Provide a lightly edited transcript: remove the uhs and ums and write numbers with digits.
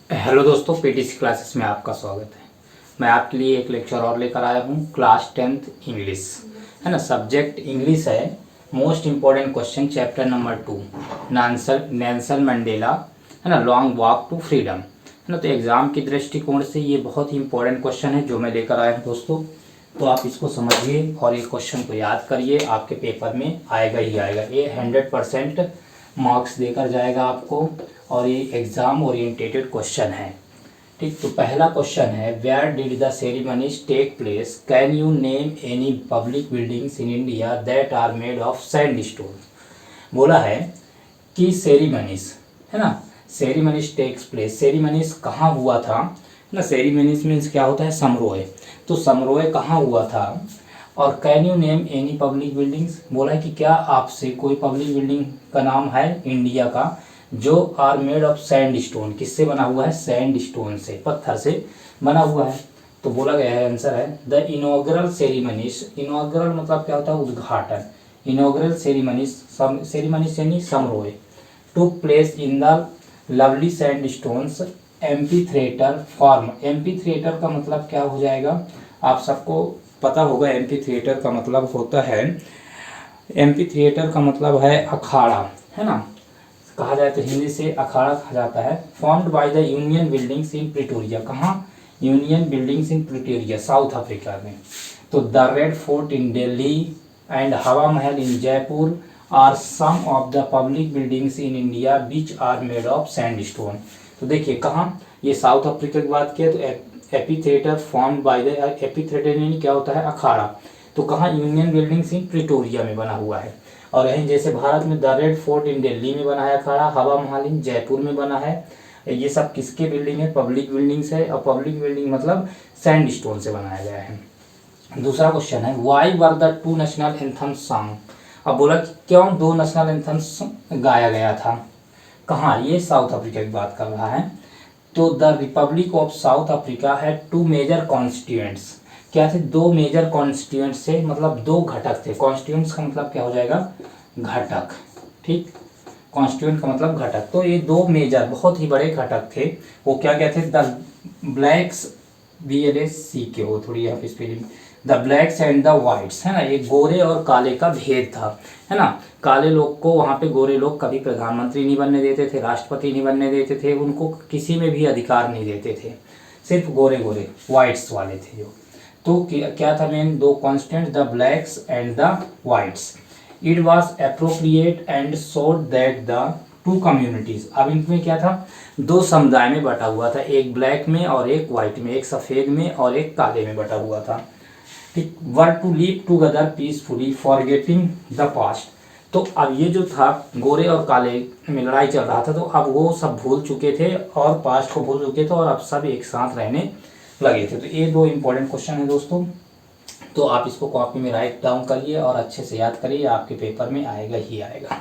Hello दोस्तों, PTC classes में आपका स्वागत है। मैं आपके लिए एक लेक्चर और लेकर आया हूँ। क्लास 10th इंग्लिश है ना, सब्जेक्ट इंग्लिश है। Most important question chapter number 2, Nelson Mandela है ना, लॉन्ग वॉक टू फ्रीडम है ना। तो एग्ज़ाम की दृष्टिकोण से ये बहुत ही इंपॉर्टेंट क्वेश्चन है जो मैं लेकर आया हूँ दोस्तों। तो आप इसको समझिए और ये क्वेश्चन को याद करिए, आपके पेपर में आएगा ही आएगा। ये 100% मार्क्स देकर जाएगा आपको और ये एग्ज़ाम ओरिएंटेटेड क्वेश्चन है। ठीक, तो पहला क्वेश्चन है, where did the ceremonies take place, can you name any public buildings in India that are made of sandstone. बोला है कि सेरेमनीज है ना, सेरेमनीज टेक्स प्लेस, सेरेमनीज कहाँ हुआ था ना। सेरेमनीज मीन्स क्या होता है, समारोह। तो समारोह कहाँ हुआ था और can you name any public buildings, बोला है कि क्या आपसे कोई पब्लिक बिल्डिंग का नाम है इंडिया का जो are made of sandstone, किससे बना हुआ है, सैंड स्टोन से, पत्थर से बना हुआ है। तो बोला गया है, आंसर है द इनॉग्रल सेरेमनीज। इनॉग्रल मतलब क्या होता है, उद्घाटन। इनॉग्रल सेरेमनीज, सेरेमनीज यानी समारोह, took place in the lovely sand stones amphi theatre form. Amphi theatre का मतलब क्या हो जाएगा, आप सबको पता होगा। एम्पी थिएटर का मतलब होता है, एम्पी थिएटर का मतलब है अखाड़ा है ना, कहा जाए तो हिंदी से अखाड़ा कहा जाता है। Formed by the union buildings in Pretoria, कहाँ, union buildings in Pretoria South Africa में। तो the red fort in Delhi and Hawa Mahal in Jaipur are some of the public buildings in India which are made of sandstone. तो देखिए कहाँ, ये south Africa की बात किया तो AP theatre formed by the, AP theatre यानी क्या होता है, अखाड़ा। तो कहाँ, यूनियन बिल्डिंग्स इन प्रिटोरिया में बना हुआ है। और यहीं जैसे भारत में the red fort in Delhi में बना है अखाड़ा, हवा महल इन जयपुर में बना है। ये सब किसके बिल्डिंग है, पब्लिक बिल्डिंग्स है। और पब्लिक बिल्डिंग मतलब सैंडस्टोन से बनाया गया है। दूसरा क्वेश्चन है, why were the two national anthem song. अब बोला कि क्यों दो नेशनल एंथम्स गाया गया था, कहाँ, ये साउथ अफ्रीका की बात कर रहा है। तो the Republic of south Africa है टू मेजर कॉन्स्टिट्यूएंट्स। क्या थे, दो मेजर कॉन्स्टिट्यूएंट्स से, मतलब दो घटक थे। कॉन्स्टिट्यूएंट्स का मतलब क्या हो जाएगा, घटक। ठीक, कॉन्स्टिट्यूएंट का मतलब घटक। तो ये दो मेजर बहुत ही बड़े घटक थे। वो क्या क्या थे, द ब्लैक्स, BLAC के, वो थोड़ी यहाँ पे spelling, the blacks and the whites है ना। ये गोरे और काले का भेद था है ना। काले लोग को वहाँ पे गोरे लोग कभी प्रधानमंत्री नहीं बनने देते थे, राष्ट्रपति नहीं बनने देते थे, उनको किसी में भी अधिकार नहीं देते थे। सिर्फ गोरे गोरे वाइट्स वाले थे जो। तो क्या था मेन, दो constant, the blacks and the whites. It was appropriate and showed that the two communities. अब इनमें क्या था, दो समुदाय में बटा हुआ था, एक ब्लैक में और एक वाइट में, एक सफ़ेद में और एक काले में बटा हुआ था। ठीक, were to live together peacefully forgetting the past. तो अब ये जो था, गोरे और काले में लड़ाई चल रहा था, तो अब वो सब भूल चुके थे और पास्ट को भूल चुके थे और अब सब एक साथ रहने लगे थे। तो ये दो इंपॉर्टेंट क्वेश्चन है दोस्तों। तो आप इसको कॉपी में राइट डाउन करिए और अच्छे से याद करिए, आपके पेपर में आएगा ही आएगा।